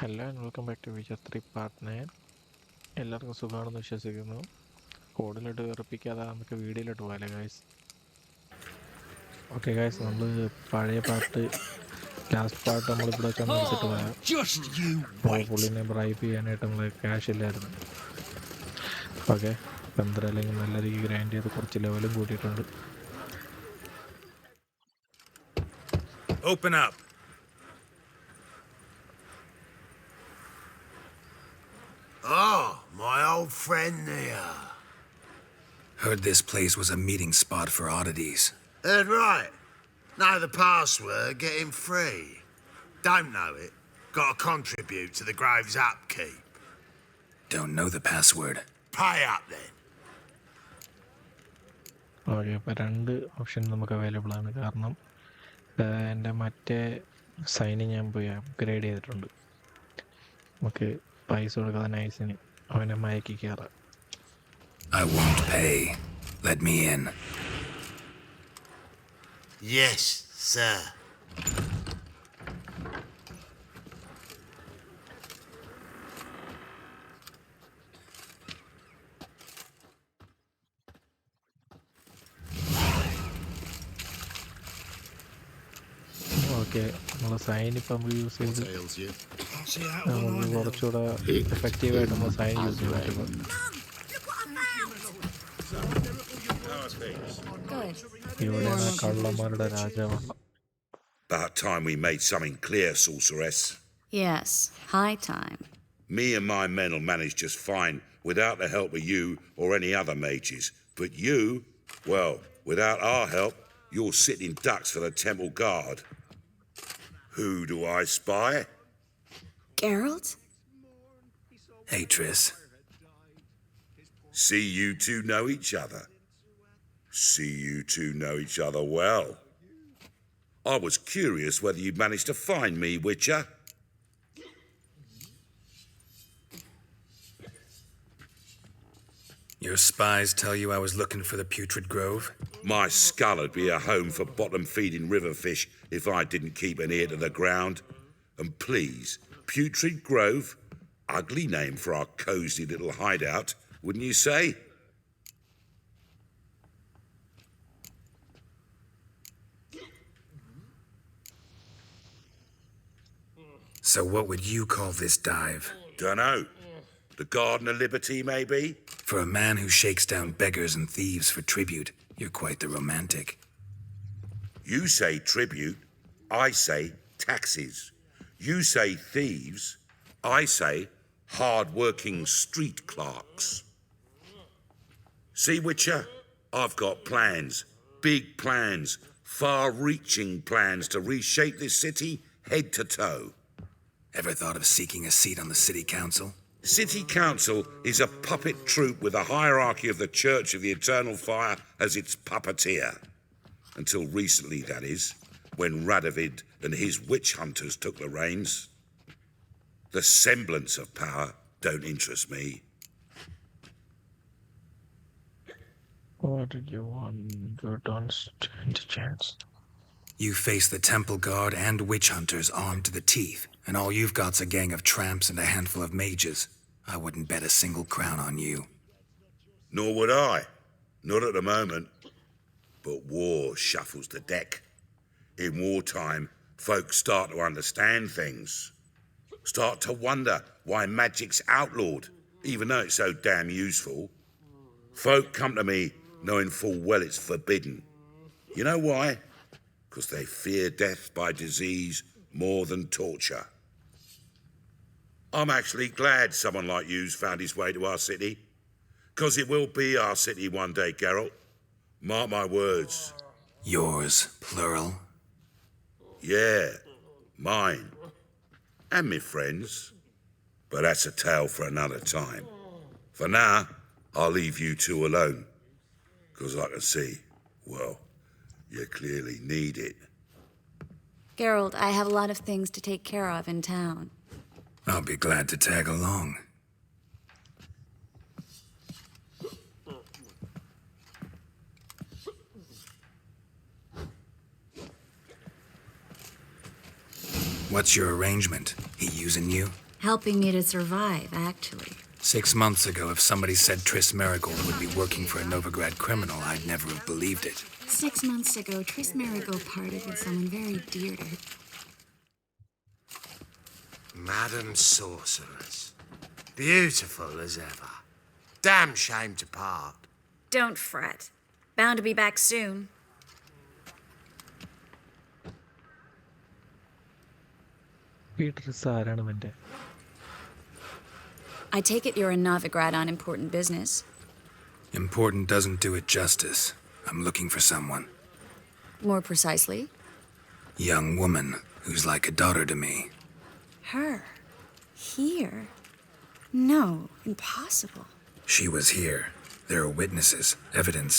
Hello and welcome back to Witcher 3 part 9. എല്ലാവർക്കും സുഖമാണെന്ന് വിശ്വസിക്കുന്നു. കോഡിലോട്ട് വിറപ്പിക്കാതെ നമുക്ക് വീഡിയോയിലോട്ട് പോകാല്ലേ ഗൈസ്. ഓക്കെ ഗൈസ്, നമ്മൾ പഴയ പാർട്ട് ലാസ്റ്റ് പാർട്ട് നമ്മളിവിടെ വെച്ചാൽ നിർത്തിട്ട് പോയാൽ പുള്ളിനെ ബ്രൈബ് ചെയ്യാനായിട്ട് നമ്മൾ ക്യാഷ് ഇല്ലായിരുന്നു. ഓക്കെ, അപ്പം എന്തായാലും നല്ല രീതിക്ക് ഗ്രൈൻഡ് ചെയ്ത് കുറച്ച് ലെവലും കൂട്ടിയിട്ടുണ്ട്. Open up. Oh, my old friend there. Heard this place was a meeting spot for oddities. Heard right. Know the password, get him free. Don't know it, gotta contribute to the Grave's upkeep. Don't know the password. Pay up then. Okay, അപ്പോൾ രണ്ട് option നമുക്ക് available ആണ്. കാരണം എൻ്റെ മറ്റേ sign ഞാൻ പോയി upgrade ചെയ്തിട്ടുണ്ട്. നമുക്ക് പൈസ കൊടുക്കാതെ നൈസിന് അവനെ മയക്കി കയറാം. I won't pay. Let me in. Yes, sir. Okay, നമ്മൾ സൈൻ ഇപ്പം നമ്മൾ യൂസ് ചെയ്ത് നമുക്ക് കുറച്ചുകൂടെ എഫക്റ്റീവായിട്ട് നമ്മൾ സൈൻ യൂസ് ചെയ്യാൻ പറ്റും. ഇവിടെയാണ് കള്ളന്മാരുടെ രാജാവാണ്. About time we made something clear, sorceress. Yes, high time. Me and my men will manage just fine without the help of you or any other mages. But you, well, without our help, you're sitting ducks for the temple guard. Who do I spy? Geralt? Hey, Triss. See you two know each other. See you two know each other well. I was curious whether you'd managed to find me, Witcher. Your spies tell you I was looking for the Putrid Grove? My skull'd be a home for bottom-feeding river fish if I didn't keep an ear to the ground. And please, Putrid Grove, ugly name for our cosy little hideout, wouldn't you say? So what would you call this dive? Dunno. The Garden of Liberty, maybe? For a man who shakes down beggars and thieves for tribute, you're quite the romantic. You say tribute, I say taxes. You say thieves, I say hard-working street clerks. See, Witcher, I've got plans, big plans, far-reaching plans to reshape this city head to toe. Ever thought of seeking a seat on the city council? City Council is a puppet troupe with a hierarchy of the Church of the Eternal Fire as its puppeteer. Until recently, that is, when Radovid and his witch hunters took the reins. The semblance of power don't interest me. What did you want? You don't stand a chance. You face the temple guard and witch hunters armed to the teeth, and all you've got's a gang of tramps and a handful of mages. I wouldn't bet a single crown on you. Nor would I. Not at the moment. But war shuffles the deck. In wartime, folks start to understand things. Start to wonder why magic's outlawed, even though it's so damn useful. Folk come to me knowing full well it's forbidden. You know why? 'Cause they fear death by disease more than torture. I'm actually glad someone like you's found his way to our city. 'Cause it will be our city one day, Geralt. Mark my words. Yours, plural. Yeah, mine. And me friends. But that's a tale for another time. For now, I'll leave you two alone. 'Cause I can see, well, you clearly need it. Geralt, I have a lot of things to take care of in town. I'll be glad to tag along. What's your arrangement? He using you? Helping me to survive, actually. 6 months ago, if somebody said Triss Marigold would be working for a Novigrad criminal, I'd never have believed it. 6 months ago, Triss Marigold parted with someone very dear to her. Madam Sorceress. Beautiful as ever. Damn shame to part. Don't fret. Bound to be back soon. പീറ്റർസ് ആരാണ് മറ്റേ? I take it you're a Novigrad on important business. Important doesn't do it justice. I'm looking for someone. More precisely? Young woman who's like a daughter to me. Her? Here? No, impossible. She was here. There are witnesses, evidence.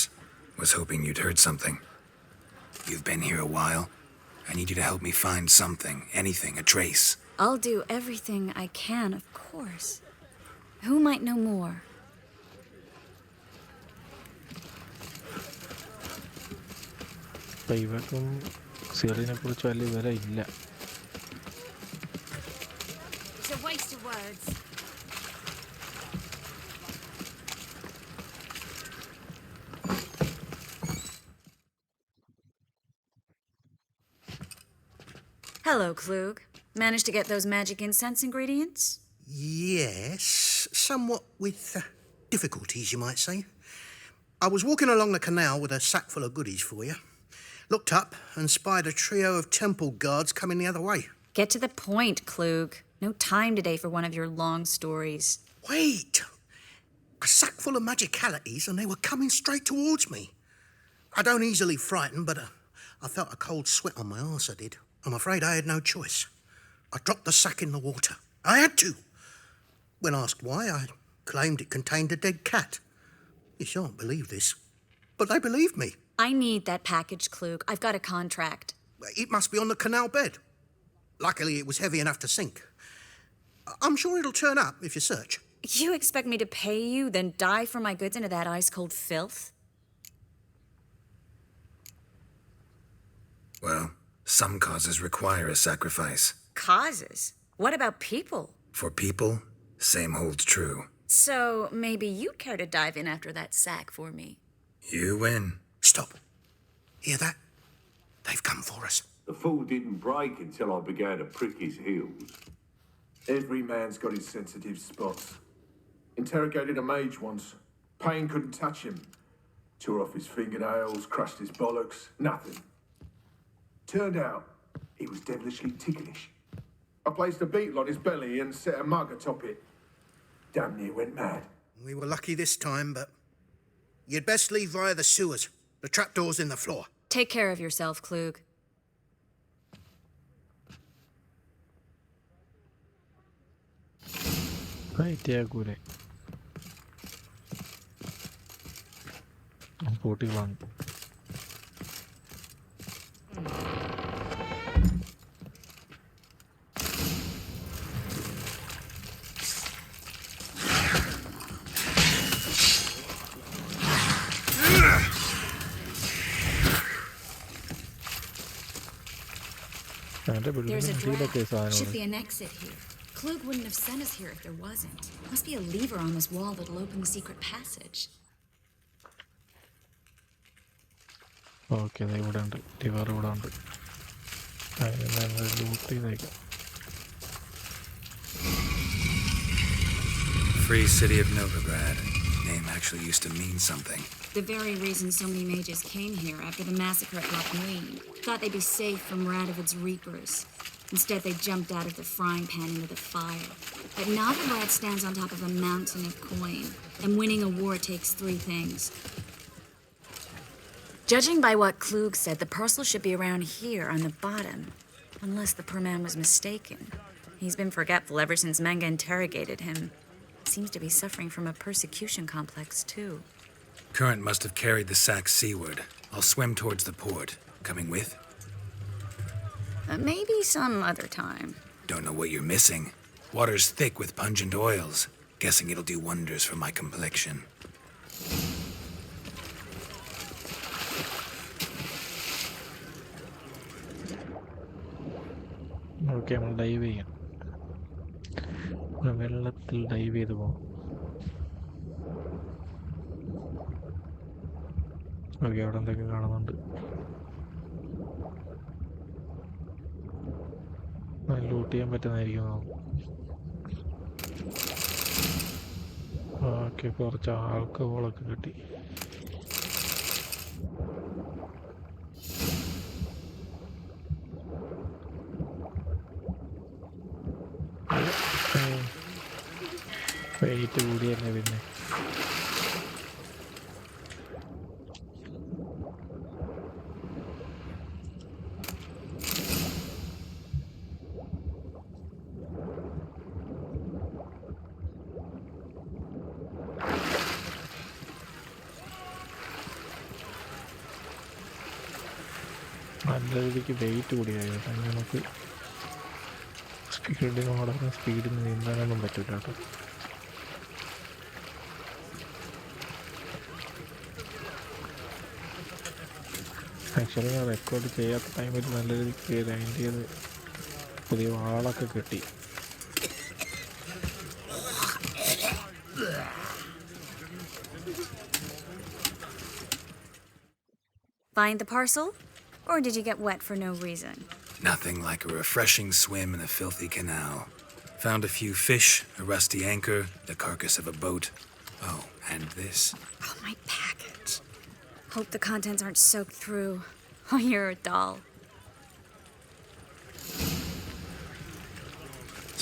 Was hoping you'd heard something. You've been here a while. I need you to help me find something, anything, a trace. I'll do everything I can, of course. Who might know more? അപ്പം ഇവർക്കും സിറിനെ കുറിച്ച് വലിയ വിവരം ഇല്ല. It's a waste of words. Hello, Klug. Managed to get those magic incense ingredients? Yes, somewhat with difficulties, you might say. I was walking along the canal with a sack full of goodies for you. Looked up and spied a trio of temple guards coming the other way. Get to the point, Klug. No time today for one of your long stories. Wait! A sack full of magicalities and they were coming straight towards me. I don't easily frighten, but I felt a cold sweat on my arse, I did. I'm afraid I had no choice. I dropped the sack in the water. I had to. When asked why, I claimed it contained a dead cat. You shan't believe this, but they believed me. I need that package, Klug. I've got a contract. It must be on the canal bed. Luckily, it was heavy enough to sink. I'm sure it'll turn up if you search. You expect me to pay you, then dive for my goods into that ice-cold filth? Well, some causes require a sacrifice. Causes? What about people? For people, same holds true. So maybe you'd care to dive in after that sack for me. You win. Stop. Hear that? They've come for us. The fool didn't break until I began to prick his heels. Every man's got his sensitive spots. Interrogated a mage once. Pain couldn't touch him. Tore off his fingernails, crushed his bollocks, nothing. Turned out, he was devilishly ticklish. I placed a beetle on his belly and set a mug atop it. Damn near went mad. We were lucky this time, but you'd best leave via the sewers. The trapdoor's in the floor. Take care of yourself, Klug. എത്തിയാക്കൂലെ 41. There's a draft. Should be an exit here. Klug wouldn't have sent us here if there wasn't. Must be a lever on this wall that'll open the secret passage. Okay ഇവിടെ ഉണ്ട്, liver ഇവിടെ ഉണ്ട്. Loot ചെയ്തേക്കാം. Free City of Novigrad. Name actually used to mean something. The very reason so many mages came here after the massacre at Lochmuin. Thought they'd be safe from Radovid's reapers. Instead, they jumped out of the frying pan into the fire. But Novigrad stands on top of a mountain of coin, and winning a war takes 3 things. Judging by what Klug said, the parcel should be around here on the bottom. Unless the poor man was mistaken. He's been forgetful ever since Manga interrogated him. Seems to be suffering from a persecution complex, too. Current must have carried the sack seaward. I'll swim towards the port. Coming with? Maybe some other time. Don't know what you're missing. Water's thick with pungent oils. Guessing it'll do wonders for my complexion. Okay, നമ്മൾ dive ചെയ്യാം. വെള്ളത്തിൽ dive ചെയ്ത് പോകും. Okay, അവിടെ എന്തൊക്കെ കാണുന്നുണ്ട്. Loot ചെയ്യാൻ പറ്റുന്നതായിരിക്കും. Okay, കുറച്ച് ആൽക്കഹോളൊക്കെ കിട്ടി. വെയിറ്റ് കൂടിയല്ലേ പിന്നെ. നല്ല രീതിക്ക് വെയിറ്റ് കൂടിയായി കേട്ടോ. നമുക്ക് സ്പീഡിൽ നീന്താനൊന്നും പറ്റില്ല കേട്ടോ. ആക്ച്വലി ഞാൻ റെക്കോർഡ് ചെയ്യാത്ത ടൈമിൽ നല്ല രീതിക്ക് ഗ്രൈൻഡ് ചെയ്ത് പുതിയ വാളൊക്കെ കിട്ടി. Find the parcel? Or did you get wet for no reason? Nothing like a refreshing swim in a filthy canal. Found a few fish, a rusty anchor, the carcass of a boat. Oh, and this. Oh, my package. Hope the contents aren't soaked through. Oh, you're a doll.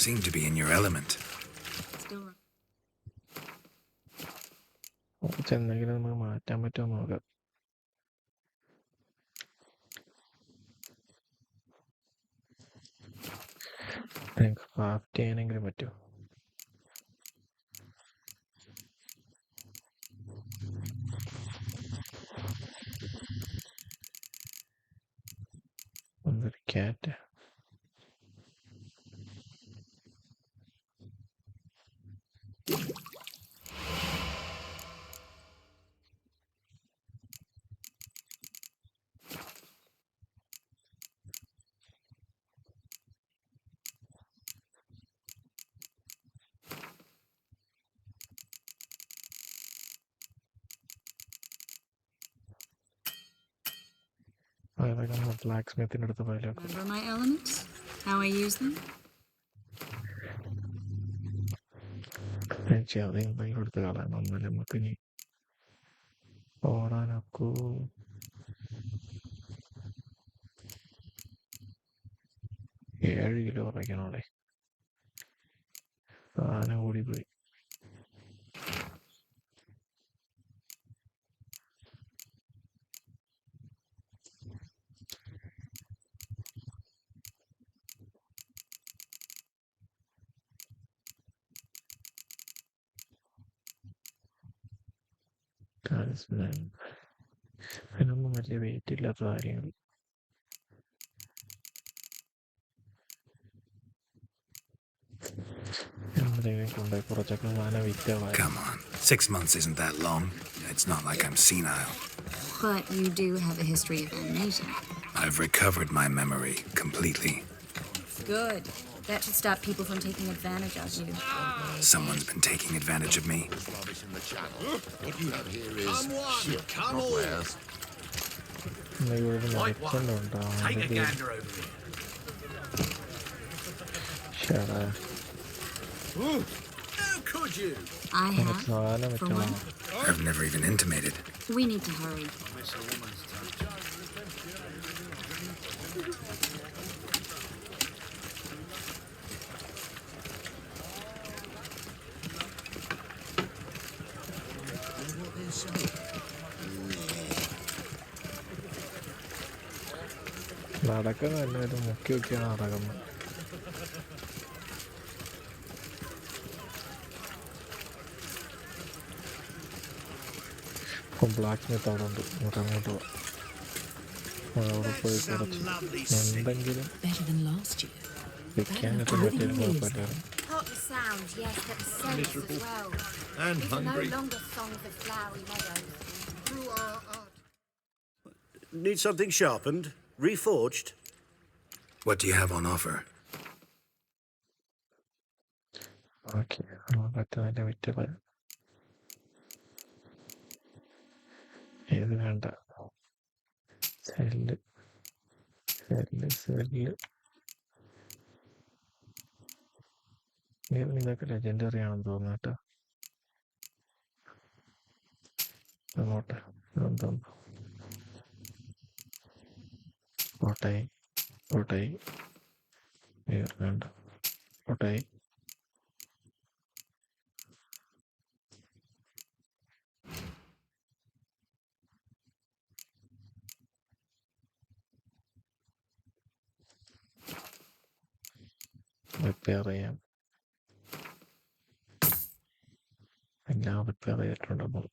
Seem to be in your element. Still ചെന്നെങ്കിലും നമുക്ക് മാറ്റാൻ പറ്റുമോ നോക്കാം. എനിക്ക് craft ചെയ്യാനെങ്കിലും പറ്റുമോ? എന്തൊരു cat. അതൊക്കെ നമ്മൾ black സ്മിത്തിൻ്റെ അടുത്ത് പോയാലോ. remember my elements? How I use them? അതെന്തെങ്കിലും എടുത്ത് കളയാൻ ഒന്നുമില്ല. നമുക്ക് ഇനി ഓടാനൊക്കെ 7 കിലോ കുറയ്ക്കണോടെ. സാധനം കൂടി പോയി. അതിനൊന്നും വലിയ വെയിറ്റ് ഇല്ലാത്ത കാര്യങ്ങൾ. എന്തെങ്കിലും കൊണ്ടുപോയി കുറച്ചൊക്കെ സാധനം വിറ്റാവാൻ. Come on, 6 months isn't that long. It's not like I'm senile. But you do have a history of amnesia. I've recovered my memory completely. Good. That should stop people from taking advantage of you. Someone's been taking advantage of me. What you have here is shit, not wares. Take a gander over there. Shut up. How could you? I have. For one. I've never even intimated. We need to hurry. നടക്കുന്ന എല്ലാവരും മുക്കി വെക്കുകയാണ് നടക്കുന്നത്. ഇപ്പം black Smith അവിടെ ഉണ്ട്. അങ്ങോട്ട് പോവാം. അവിടെ പോയി കുറച്ച് എന്തെങ്കിലും വെക്കാനൊക്കെ പറ്റിയാലും കുഴപ്പമില്ലായിരുന്നു. Sounds, yes, but the scents as well. And These are hungry. no longer songs of flowery meadows. Through our art. Need something sharpened? Reforged? What do you have on offer? Okay, പറ്റുന്നതിൻ്റെ വിറ്റുകൾ ഏത് വേണ്ട. Sell sell sell ഇതൊക്കെ legendary ആണെന്ന് തോന്നുന്നു കേട്ടോ. അങ്ങോട്ട് എന്തോന്നു കോട്ടയം കോട്ടയം വേണ്ട കോട്ടയം. റിപ്പയർ ചെയ്യാം, എല്ലാം റിപ്പയർ ചെയ്തിട്ടുണ്ടപ്പോൾ.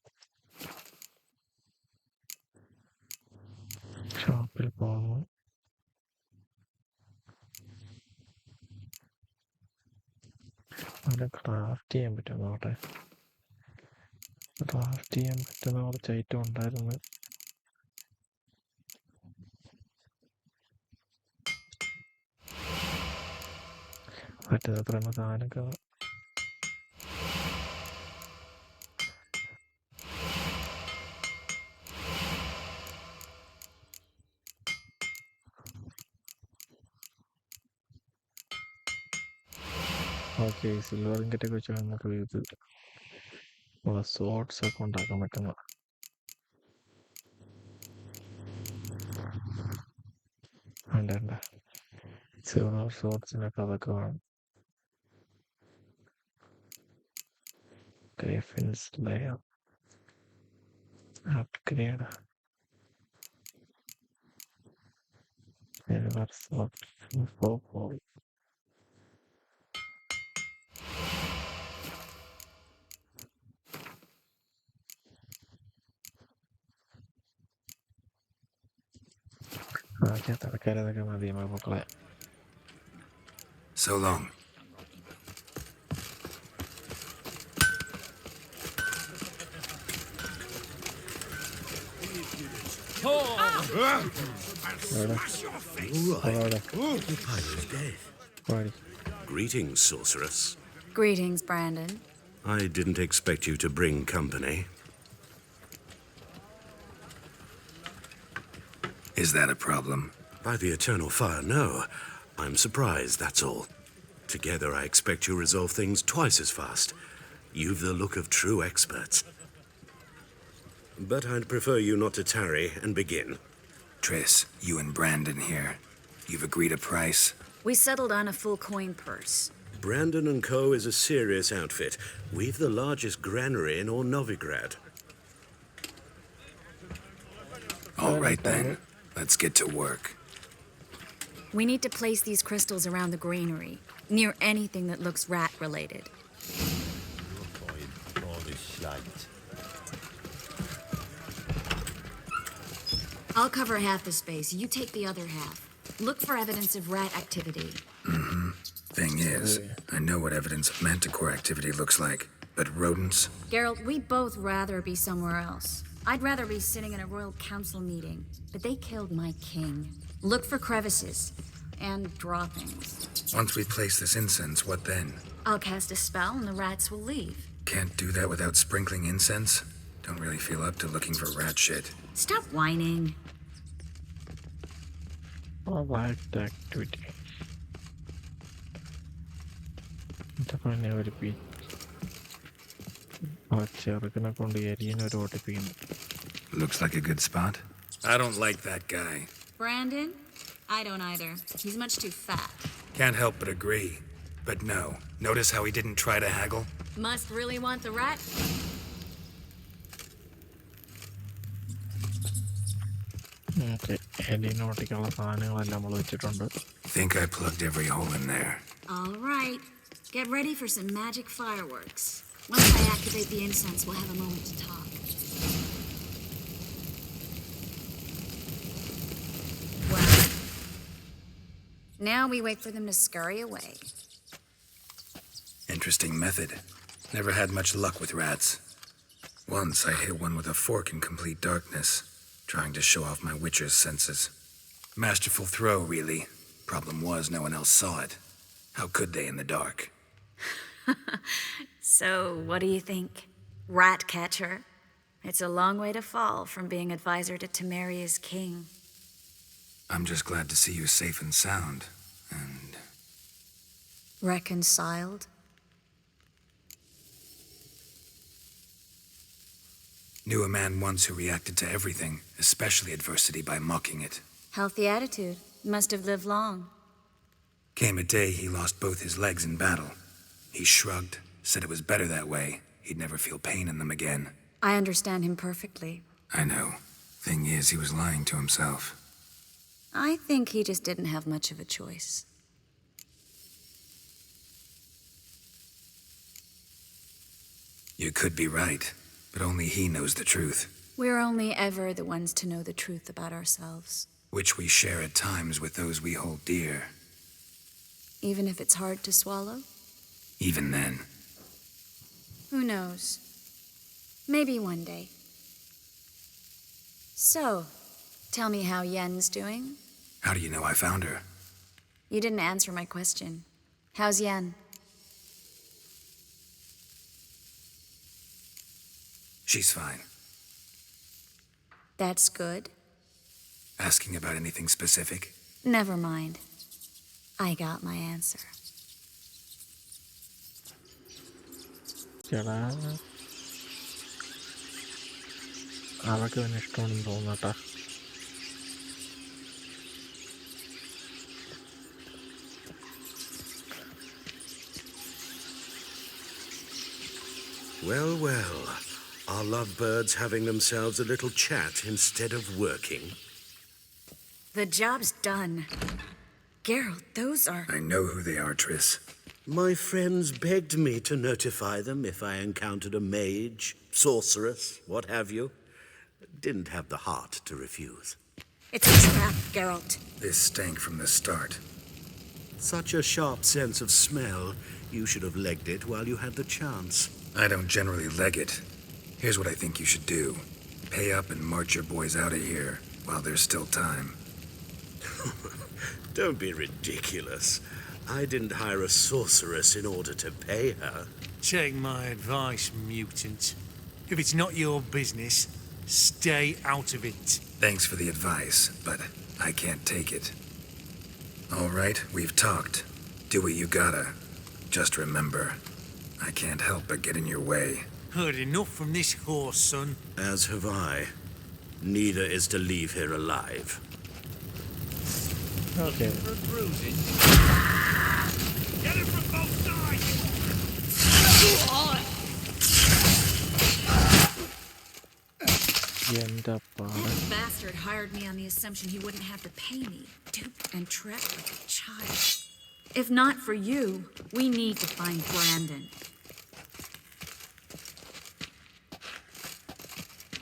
ഷോപ്പിൽ പോകുന്നു. അവിടെ ക്രാഫ്റ്റ് ചെയ്യാൻ പറ്റും നോട്ടെ. ക്രാഫ്റ്റ് ചെയ്യാൻ പറ്റുന്ന കുറച്ച് ഐറ്റം ഉണ്ടായിരുന്നു. പറ്റുന്നത്ര സാധനമൊക്കെ ഓക്കെ. സിൽവർ ഇങ്കറ്റൊക്കെ വെച്ച് നമുക്ക് ഇത് സോട്ട്സ് ഒക്കെ ഉണ്ടാക്കാൻ പറ്റുന്ന വേണ്ട. സിൽവർ സോട്ട്സിനൊക്കെ അതൊക്കെ വേണം. ഗ്രിഫിൻസ് ലെയർ അപ്ഗ്രേഡ് സിൽവർ സോട്ട്. തറക്കാരെ അതൊക്കെ മതി മക്കളെ. So long. Greetings, sorceress. Greetings, Brandon. I didn't expect you to bring company. Is that a problem? By the eternal fire, no. I'm surprised, that's all. Together, I expect you resolve things twice as fast. You've the look of true experts. But I'd prefer you not to tarry and begin. Triss, you and Brandon here. You've agreed a price? We settled on a full coin purse. Brandon & Co. is a serious outfit. We've the largest granary in all Novigrad. All right then. Let's get to work. We need to place these crystals around the granary, near anything that looks rat-related. I'll cover half the space. You take the other half. Look for evidence of rat activity. Thing is, I know what evidence of manticore activity looks like, but rodents? Geralt, we'd both rather be somewhere else. I'd rather be sitting in a royal council meeting, but they killed my king. Look for crevices and droppings. Once we place this incense, what then? I'll cast a spell and the rats will leave. Can't do that without sprinkling incense? Don't really feel up to looking for rat shit. Stop whining. Alright, activity. ഇതപ്പോ ഒരു ചെറുക്കനെ കൊണ്ട് എരിയനൊരു ഓട്ടിപ്പിക്കുന്നു. Looks like a good spot. I don't like that guy. Brandon? I don't either. He's much too fat. Can't help but agree. But no, notice how he didn't try to haggle? Must really want the rat? Okay, എലിനോട്ടിക്കുള്ള സാധനങ്ങളെല്ലാം നമ്മൾ വെച്ചിട്ടുണ്ട്. Think I plugged every hole in there. All right. Get ready for some magic fireworks. Once I activate the incense, we'll have a moment to talk. Well, now we wait for them to scurry away. Interesting method. Never had much luck with rats. Once I hit one with a fork in complete darkness, trying to show off my witcher's senses. Masterful throw, really. Problem was, no one else saw it. How could they in the dark? So, what do you think? Rat catcher? It's a long way to fall from being advisor to Temeria's king. I'm just glad to see you safe and sound. And Reconciled? knew a man once who reacted to everything, especially adversity, by mocking it. Healthy attitude. Must have lived long. Came a day he lost both his legs in battle. He shrugged, said it was better that way. He'd never feel pain in them again. I understand him perfectly. I know. Thing is, he was lying to himself. I think he just didn't have much of a choice. You could be right, but only he knows the truth. We're only ever the ones to know the truth about ourselves. Which we share at times with those we hold dear. Even if it's hard to swallow? Even then. Who knows? Maybe one day. So, tell me how Yen's doing? How do you know I found her? You didn't answer my question. How's Yen? She's fine. That's good. Asking about anything specific? Never mind. I got my answer. ചേടാ അതൊക്കെ അവന് ഇഷ്ടമാണെന്ന് തോന്നട്ടാ. Well, well. Are lovebirds having themselves a little chat instead of working? The job's done. Geralt, those are... I know who they are, Triss. My friends begged me to notify them if I encountered a mage, sorceress, what have you. Didn't have the heart to refuse. It's a trap, Geralt. This stank from the start. Such a sharp sense of smell. You should have legged it while you had the chance. I don't generally leg it. Here's what I think you should do. Pay up and march your boys out of here while there's still time. Don't be ridiculous. I didn't hire a sorceress in order to pay her. Take my advice, mutant. If it's not your business, stay out of it. Thanks for the advice, but I can't take it. All right, we've talked. Do what you gotta. Just remember, I can't help but get in your way. Heard enough from this horse, son. As have I. Neither is to leave here alive. Okay. Get it from both sides! എന്താ പാട്. That bastard hired me on the assumption he wouldn't have to pay me. Duped and trapped like a child. If not for you, we need to find Brandon.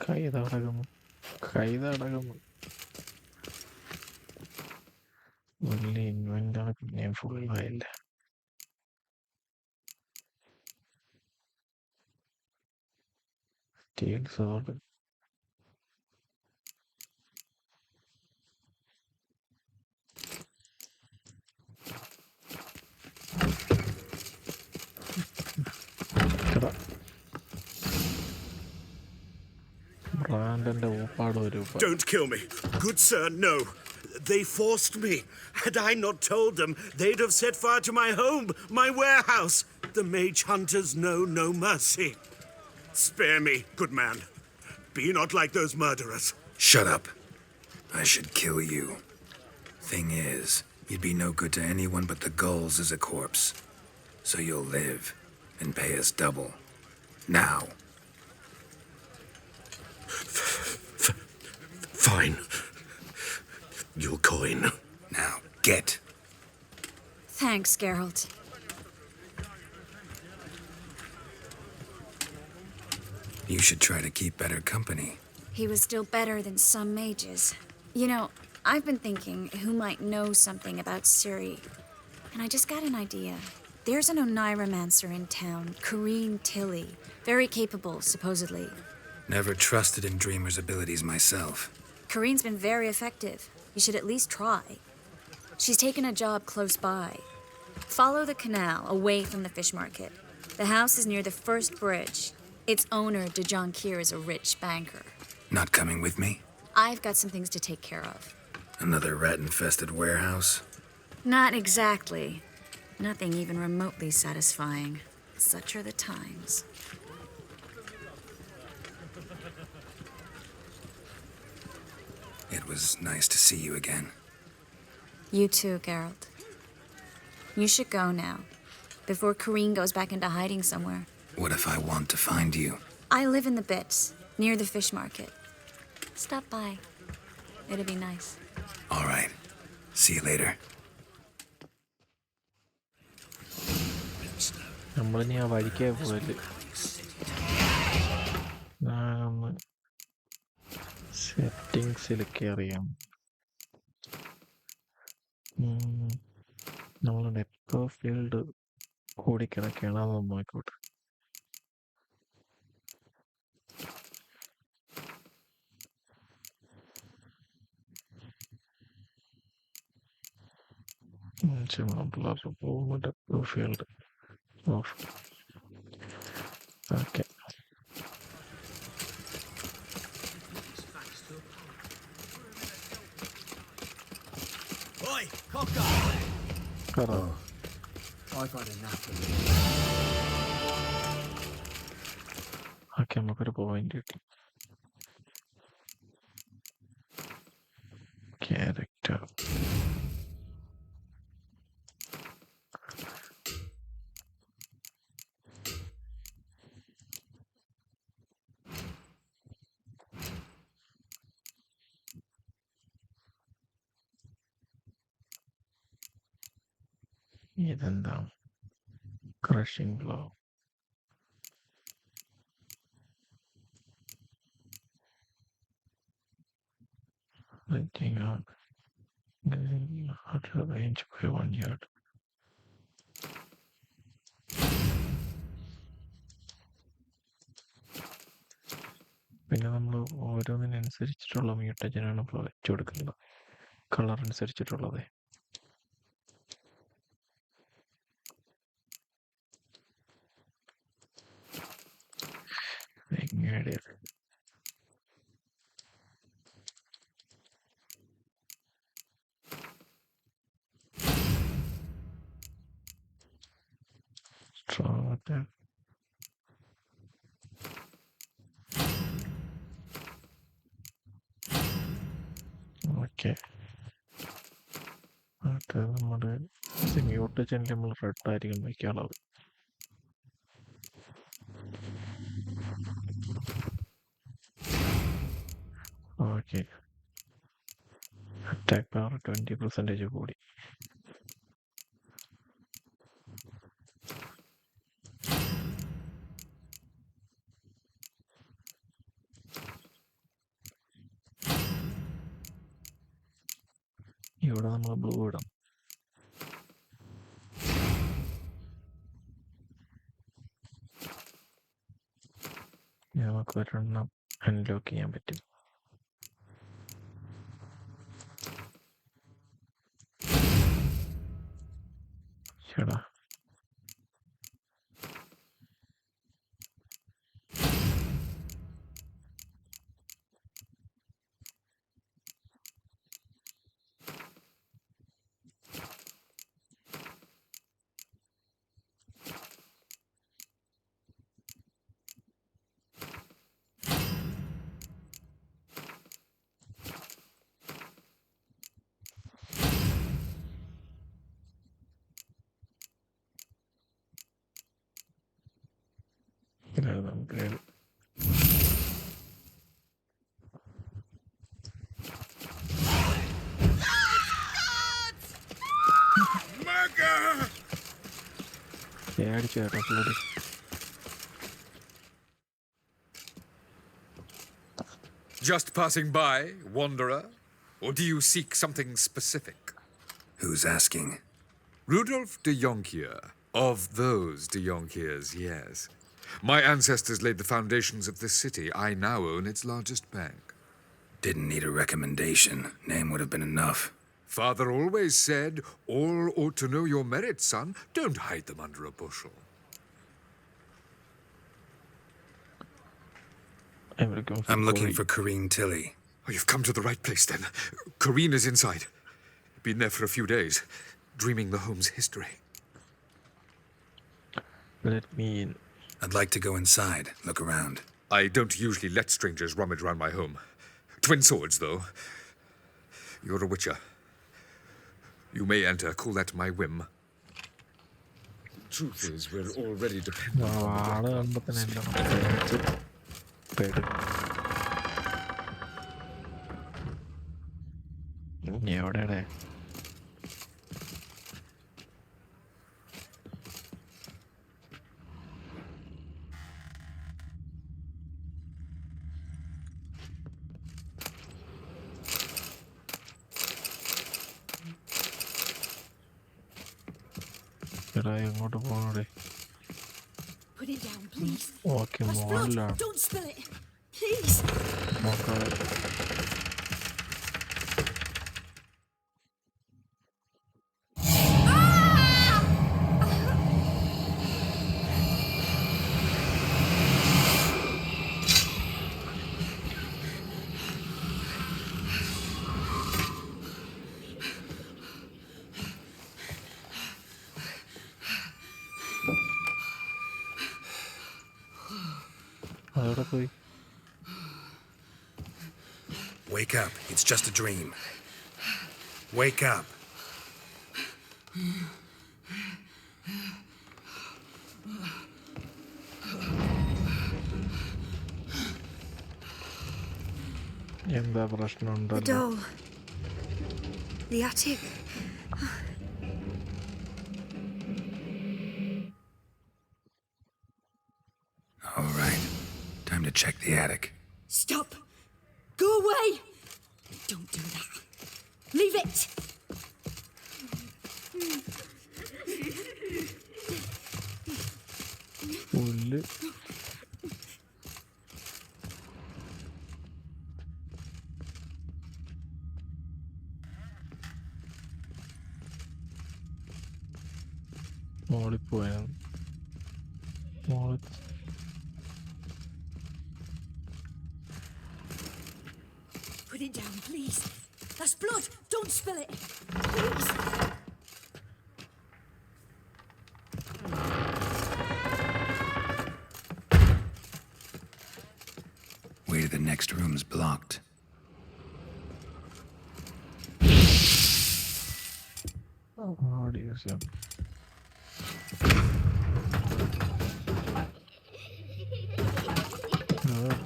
കൈതടകം വലിയ ഇൻവെന്റാണ് പിന്നെയും ഫുള്ളായില്ല. Steel സോഡ് ബ്രാൻഡന്റെ ഊപ്പാട് ഒരു Don't kill me. Good sir, no. They forced me. Had I not told them, they'd have set fire to my home, my warehouse. The mage hunters know no mercy. Spare me, good man. Be not like those murderers. Shut up. I should kill you. Thing is, you'd be no good to anyone but the gulls as a corpse. So you'll live and pay us double. Now. Fine. Your coin. Now, get. Thanks, Geralt. You should try to keep better company. He was still better than some mages. You know, I've been thinking who might know something about Ciri. And I just got an idea. There's an Oneiromancer in town, Corrine Tilly. Very capable, supposedly. Never trusted in Dreamer's abilities myself. Corrine's been very effective. You should at least try. She's taken a job close by. Follow the canal away from the fish market. The house is near the first bridge. Its owner, Dejon Kier, is a rich banker. Not coming with me? I've got some things to take care of. Another rat-infested warehouse? Not exactly. Nothing even remotely satisfying. Such are the times. It was nice to see you again. You too, Geralt. You should go now, before Kareen goes back into hiding somewhere. What if I want to find you? I live in the Bits, near the fish market. Stop by. It'll be nice. All right. See you later. നമ്മളിനി ആ വഴിക്കേ പോയല് ഞാനൊന്ന് സെറ്റിങ്സിലൊക്കെ അറിയാം. നമ്മൾ net field കൂടിക്കിടക്കുകയാണ്, അതൊന്ന് നോക്കോട്ടെ. Field off. Okay, Oi, cocker! I've had enough of it. Okay, നമുക്കൊരു point കിട്ടി. ക്യാരക്ടർ ഇതെന്താ? Crushing blow. Letting out the range by 1 yard. പിന്നെ നമ്മൾ ഓരോന്നിനനുസരിച്ചിട്ടുള്ള മ്യൂട്ടജനാണ് ഇപ്പോൾ വെച്ചു കൊടുക്കുന്നത്, കളർ അനുസരിച്ചിട്ടുള്ളത്. ഓക്കെ, അത് നമ്മുടെ മ്യൂട്ടജനിൽ നമ്മൾ റെഡ് ആയിരിക്കും വയ്ക്കാനുള്ളത്. ഓക്കെ, അറ്റാക്ക് പവർ 20% കൂടി. ഇവിടെ നമ്മൾ ബ്ലൂ ഇടാം. നമുക്ക് ഒരെണ്ണം അൺലോക്ക് ചെയ്യാൻ പറ്റും. ചേടാ, നമുക്ക് അടിച്ചു കേട്ടോ പുള്ളി. Just passing by, wanderer? Or do you seek something specific? Who's asking? Rudolf de Jonkier. Of those de Jonkiers, yes. My ancestors laid the foundations of this city. I now own its largest bank. Didn't need a recommendation. Name would have been enough. Father always said, all ought to know your merits, son. Don't hide them under a bushel. I'm looking for Corrine Tilly. Oh, you've come to the right place then. Corrine is inside. Been there for a few days, dreaming the home's history. Let me in. I'd like to go inside, look around. I don't usually let strangers rummage around my home. Twin swords, though. You're a witcher. You may enter, call that my whim. Truth is, we're already dependent on എവിടെയാണ് എങ്ങോട്ട് പോകണേ Put it down, please. Okay That's blood. മോളിലാണ് Don't spill it. Please. നോക്കാതെ അതെവിടെ പോയി Wake up. It's just a dream. Wake up. എന്താ പ്രശ്നം The ഉണ്ടല്ലോ doll. The attic. All right. Time to check the attic. Stop. Go away. Don't do that. Leave it. പുല്ല് മോളിൽ പോയാണ് മോളിൽ Put it down, please. That's blood. Don't spill it. Please. Way to the next room's blocked. ഓടിയ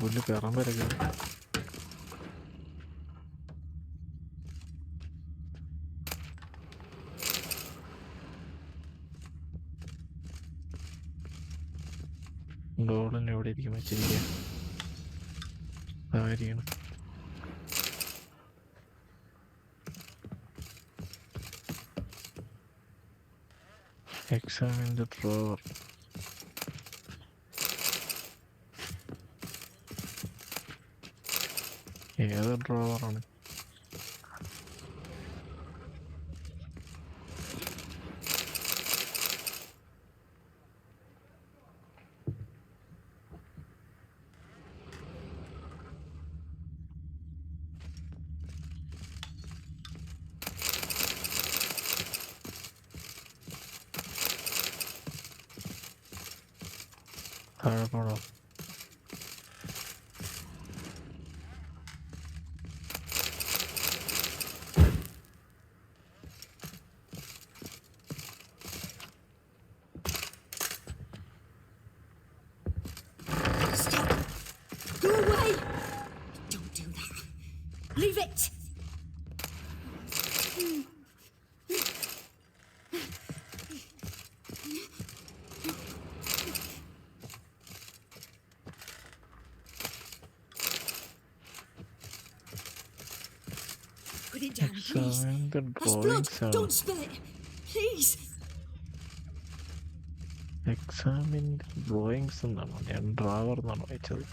പുല്ല് കയറാൻ വരയ്ക്കുന്നു ഡോളിന് എവിടെ ഇരിക്കും വെച്ചിരിക്കുക ആയിരിക്കണം examine the drawer ഏത് ഡ്രോവറാണ് താഴെ പോണോ Stop. Go away. Don't do that. Leave it. Put it down, please. examine the That's blood. drawings Don't spill it. Please. examine the drawings എന്നാണോ ഞാൻ ഡ്രോവർ എന്നാണോ വായിച്ചത്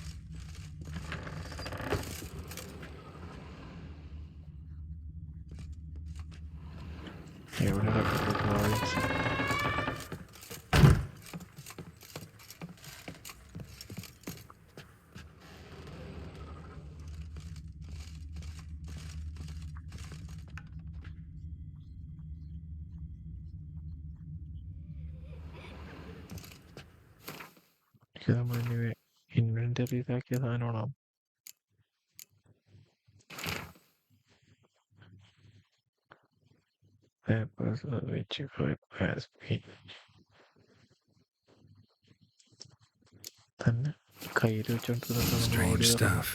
എവിടെ ഡ്രോയിങ്സ് ഇത് നമ്മളിനി ഇൻവെന്ററിയിലാക്കിയ സാധനമാണോ? Papers which has been തന്നെ കയ്യിൽ വെച്ചോണ്ടിരുന്നിട്ട് നമ്മൾ Strange ഓടി വരണം. stuff.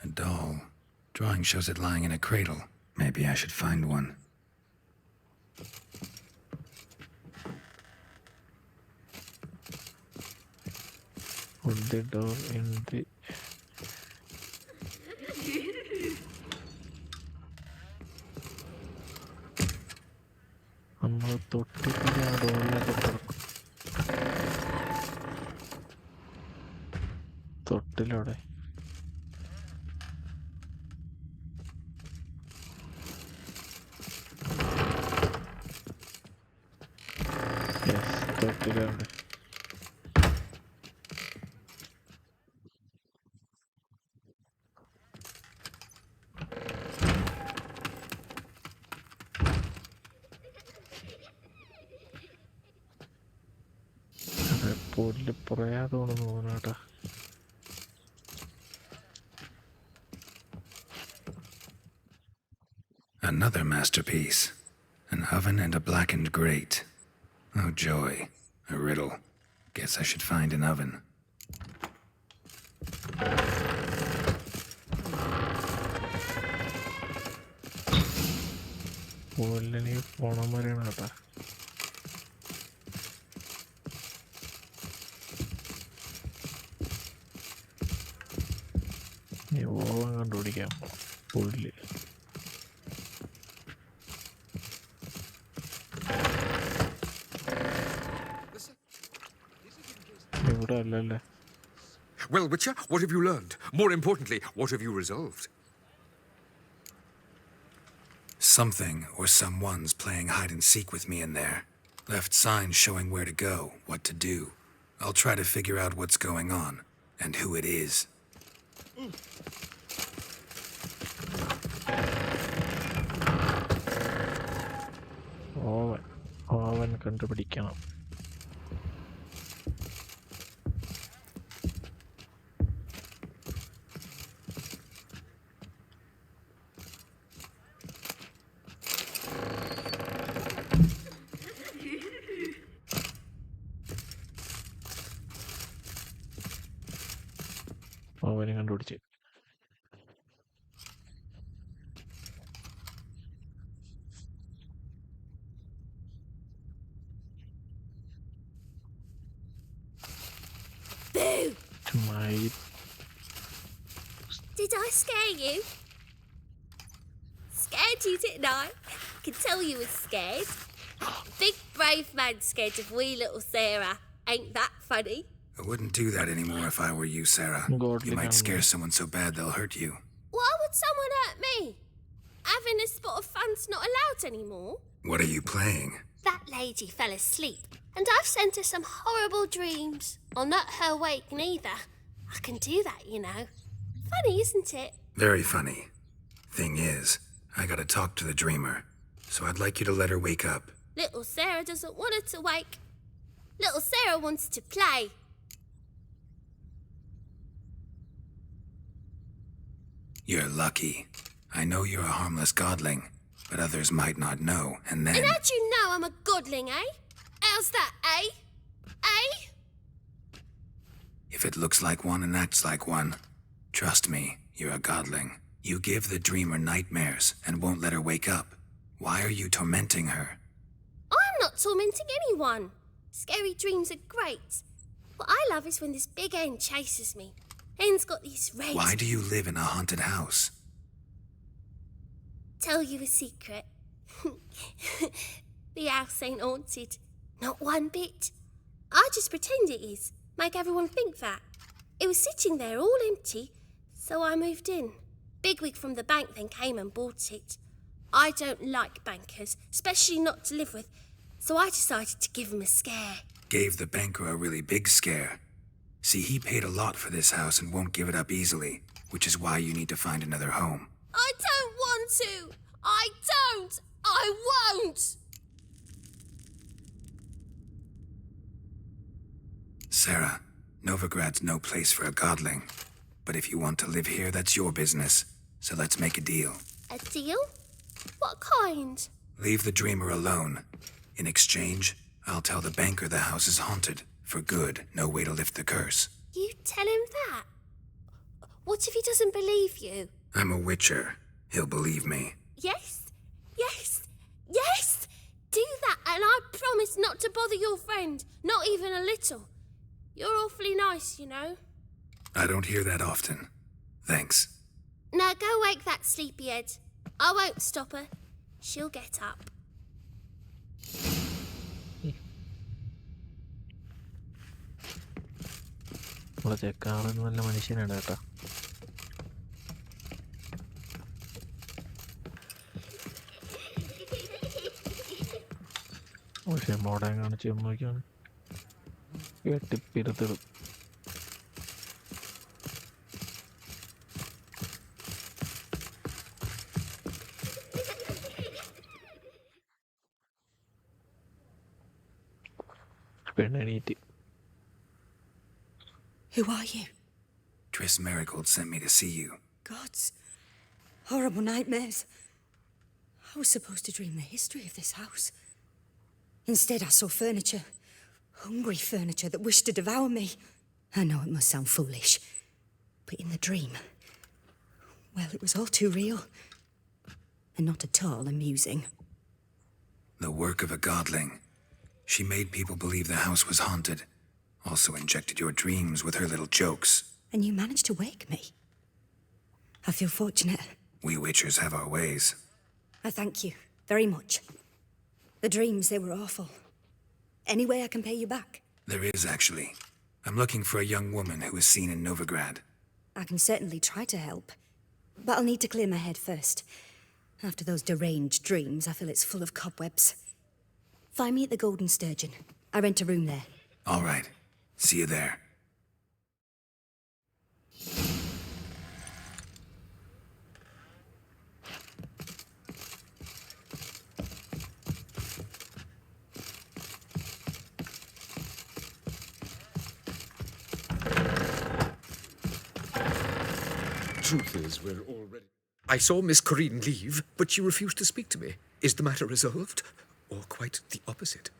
A doll. Drawing shows it lying in a cradle. Maybe I should find one. Put the door in the നമ്മൾ തൊട്ടിട്ട് ആ ഡോറിലൊക്കെ തുറക്കും. തൊട്ടിലവിടെ തൊട്ടിലവിടെ പുല്ല് പറയാതോണെന്ന് തോന്നട്ടാ. Another masterpiece. An oven and a blackened grate. Oh joy. A riddle. Guess I should find an oven. പുല്ലിന് പോണം വരെയാണ് കേട്ടാ. Oven കണ്ടുപിടിക്കാൻ പോണം. പുല്ല് ഇവിടെ അല്ലല്ലേ. Well, Witcher, what have you learned? More importantly, what have you resolved? Something or someone's playing hide and seek with me in there. Left signs showing where to go, what to do. I'll try to figure out what's going on and who it is. Oven കണ്ടുപിടിക്കണം. ഓവന് കണ്ടുപിടിച്ച് Did I scare you? Scared you, didn't I? Can tell you was scared. Big brave man scared of wee little Sarah. Ain't that funny? I wouldn't do that anymore if I were you, Sarah. You might scare someone so bad they'll hurt you. Why would someone hurt me? Having a spot of fun's not allowed anymore. What are you playing? That lady fell asleep, and I've sent her some horrible dreams. I'll not her wake neither. I can do that, you know. Funny, isn't it? Very funny. Thing is, I gotta talk to the dreamer, so I'd like you to let her wake up. Little Sarah doesn't want her to wake. Little Sarah wants to play. You're lucky. I know you're a harmless godling, but others might not know, and then... And how'd you know I'm a godling, eh? How's that, eh? Eh? If it looks like one and acts like one, trust me, you're a godling. You give the dreamer nightmares and won't let her wake up. Why are you tormenting her? I'm not tormenting anyone. Scary dreams are great. What I love is when this big hen chases me. Hen's got these red... Why do you live in a haunted house? Tell you a secret. The house ain't haunted. Not one bit. I just pretend it is. Make everyone think that. It was sitting there all empty, so I moved in. Bigwig from the bank then came and bought it. I don't like bankers, especially not to live with, so I decided to give him a scare. Gave the banker a really big scare. See, he paid a lot for this house and won't give it up easily, which is why you need to find another home. I don't want to! I don't! I won't! Sarah, Novigrad's no place for a godling. But if you want to live here, that's your business. So let's make a deal. A deal? What kind? Leave the dreamer alone. In exchange, I'll tell the banker the house is haunted. For good, no way to lift the curse. You tell him that? What if he doesn't believe you? I'm a witcher. He'll believe me. Yes, yes, yes! Do that, and I promise not to bother your friend. Not even a little. You're awfully nice, you know. I don't hear that often. Thanks. Now go wake that sleepyhead. I won't stop her. She'll get up. നമ്മളെ ചെക്കാളെന്ന് നല്ല മനുഷ്യനാണ് കേട്ടോ. പക്ഷെ modern കാണിച്ച് നോക്കിയാണ് വെട്ടിപ്പിരുത്തിടും. പെണ്ണെണീറ്റ്. Who are you? Triss Marigold sent me to see you. Gods. Horrible nightmares. I was supposed to dream the history of this house. Instead, I saw furniture. Hungry furniture that wished to devour me. I know it must sound foolish, but in the dream, well, it was all too real. And not at all amusing. The work of a godling. She made people believe the house was haunted. Also injected your dreams with her little jokes. And you managed to wake me. I feel fortunate. We witchers have our ways. I thank you very much. The dreams, they were awful. Any way I can pay you back? There is, actually. I'm looking for a young woman who was seen in Novigrad. I can certainly try to help. But I'll need to clear my head first. After those deranged dreams, I feel it's full of cobwebs. Find me at the Golden Sturgeon. I rent a room there. All right. See you there. Truth is, we're already... I saw Miss Corinne leave, but she refused to speak to me. Is the matter resolved? Or quite the opposite?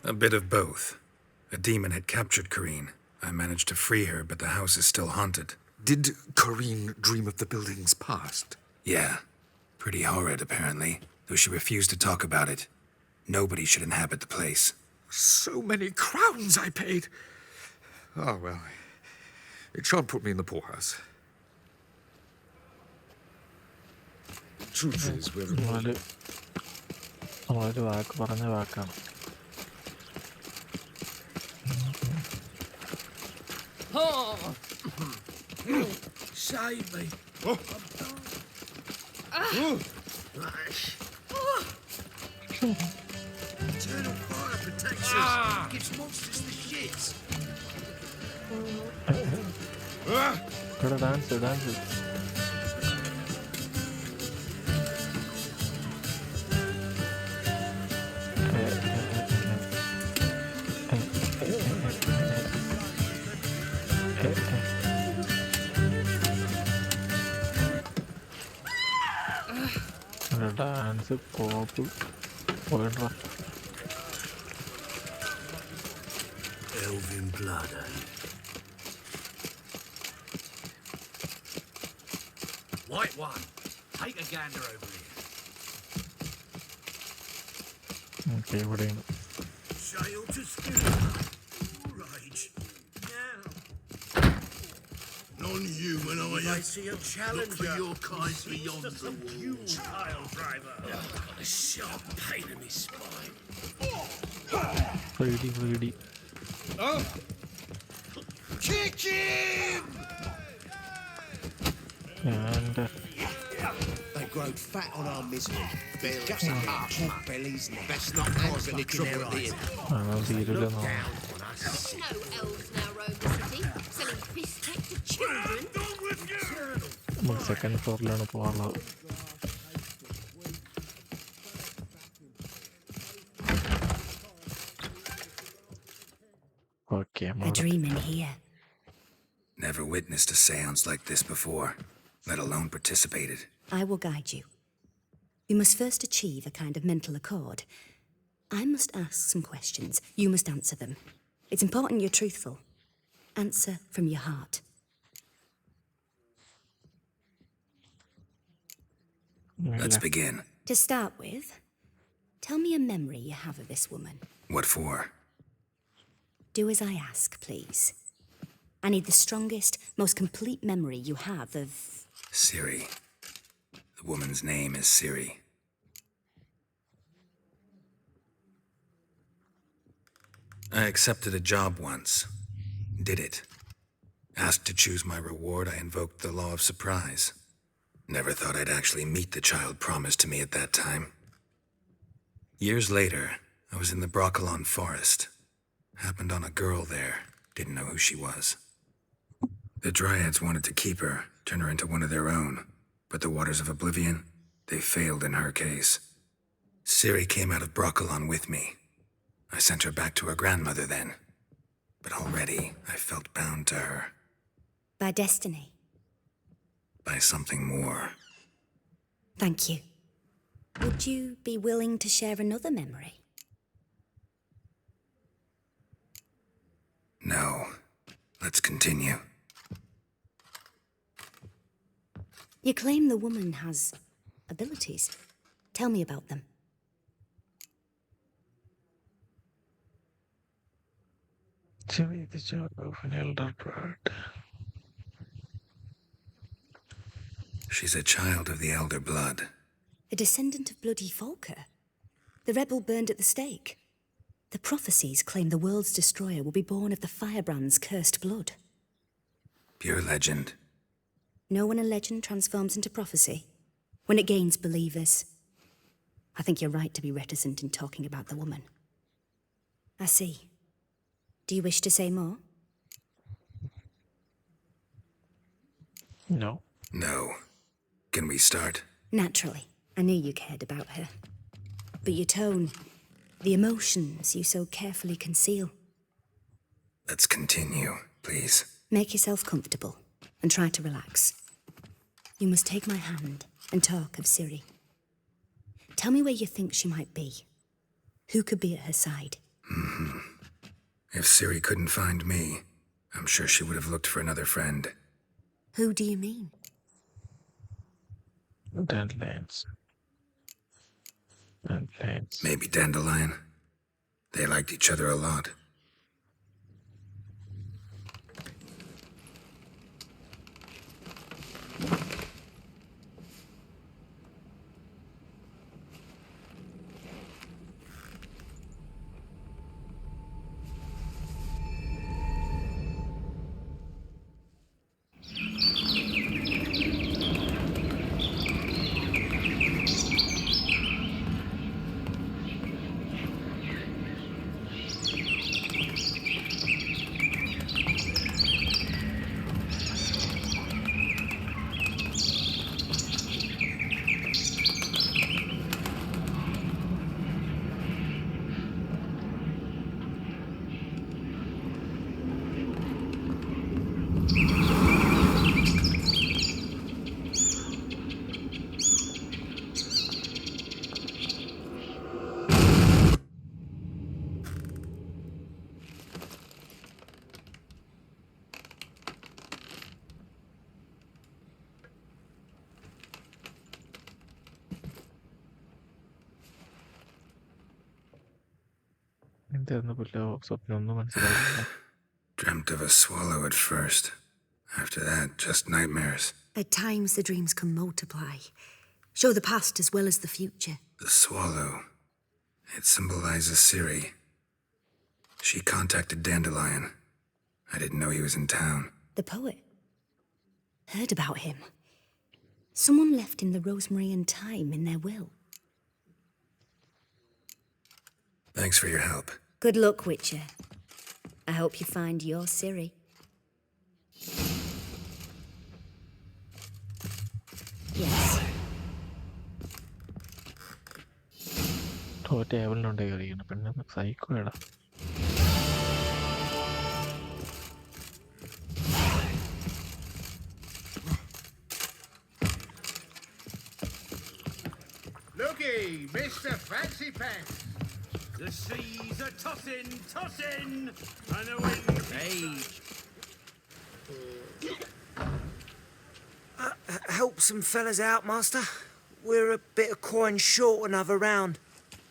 A bit of both. A demon had captured Corinne. I managed to free her, but the house is still haunted. Did Corinne dream of the building's past? Yeah. Pretty horrid, apparently, though she refused to talk about it. Nobody should inhabit the place. So many crowns I paid! Oh, well, it shan't put me in the poorhouse. Truth is, we're... നമ്മളൊരു വാക്ക് പറഞ്ഞ വാക്കാണ്. Save me. Eternal fire protects us. Gives monsters the shits. ഇവിടെ dance dance. Dance pop പോയിട്ടാ. Elven blood, eh? White one, take a gander over here. Okay ഇവിടെയാണ്. Sail to skin. Rage. Now. Non-human, are you? I see a challenger. Look for your kind beyond the walls. Pile driver. A sharp pain in his spine. Ready. Kick him! And They grow fat on our misery. Their guts are harsh, bellies, best not cause any trouble at the end. തീരില്ല. No elves now roam the city, selling biscuit to children. നമുക്ക് second ഫ്ലോറിലാണ് പോകാനുള്ളത്. Okay, A dream in here. Never witnessed a seance like this before, let alone participated. I will guide you. You must first achieve a kind of mental accord. I must ask some questions. You must answer them. It's important you're truthful. Answer from your heart. Let's begin. To start with, tell me a memory you have of this woman. What for? Do as I ask, please. I need the strongest, most complete memory you have of... Ciri. The woman's name is Ciri. I accepted a job once. Did it. Asked to choose my reward, I invoked the law of surprise. Never thought I'd actually meet the child promised to me at that time. Years later, I was in the Broccolon forest. Happened on a girl there. Didn't know who she was. The Dryads wanted to keep her, turn her into one of their own. But the Waters of Oblivion, they failed in her case. Ciri came out of Broccolon with me. I sent her back to her grandmother then. But already, I felt bound to her. By destiny. By something more. Thank you. Would you be willing to share another memory? No. Let's continue. You claim the woman has abilities. Tell me about them. Ciri, the child of an elder blood. She's a child of the Elder Blood. A descendant of bloody Falker. The rebel burned at the stake. The prophecies claim the world's destroyer will be born of the firebrand's cursed blood. Pure legend. Know when a legend transforms into prophecy? When it gains believers? I think you're right to be reticent in talking about the woman. I see. Do you wish to say more? No. No. Can we start? Naturally. I knew you cared about her. But your tone, the emotions you so carefully conceal. Let's continue, please. Make yourself comfortable and try to relax. You must take my hand and talk of Ciri. Tell me where you think she might be. Who could be at her side? If Ciri couldn't find me, I'm sure she would have looked for another friend. Who do you mean? Dandelions. Dandelions. Maybe Dandelion. They liked each other a lot. Dreamt of a swallow at first. After that, just nightmares. At times, the dreams can multiply. Show the past as well as the future. The swallow. It symbolizes Ciri. She contacted Dandelion. I didn't know he was in town. The poet. Heard about him. Someone left him the rosemary and thyme in their will. Thanks for your help. Good luck, Witcher. I hope you find your Ciri. Yes. ടേബിളിനുണ്ട് കയറിയിരിക്കുന്നു പെണ്ണ് സൈക്കോടാ Mr. Fancy Pants. The seas are tossing, tossing, and the wind rage. Help some fellas out, Master. We're a bit of coin short another round.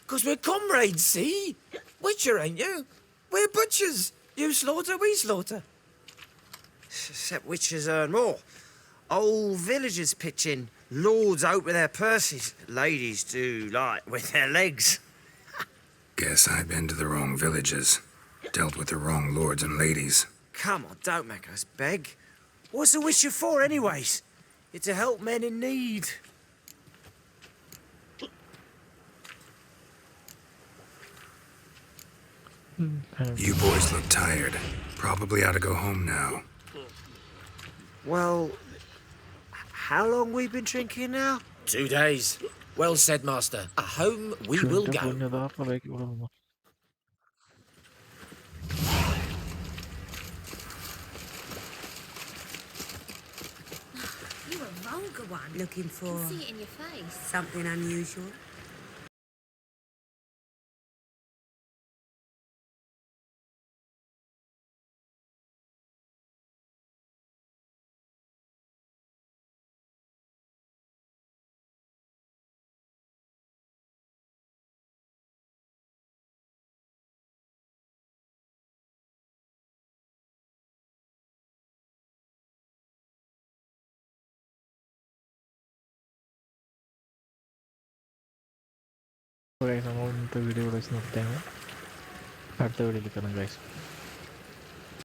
'Cause we're comrades, see? Witcher, ain't you? We're butchers. You slaughter, we slaughter. Except witches earn more. Old villagers pitch in. Lords out with their purses. Ladies do like with their legs. Guess I've been to the wrong villages. Dealt with the wrong lords and ladies. Come on, don't make us beg. What's a witcher for, anyways? It's to help men in need. You boys look tired. Probably ought to go home now. Well, how long we been drinking now? 2 days. Well said, Master. Home we will go. You're a vulgar one. Looking for I can see it in your face. something unusual? നമ്മൾ ഇന്നത്തെ video ഇവിടെ വെച്ച് നിർത്തിയാണ് അടുത്ത വീഡിയോയിൽ കാണാം guys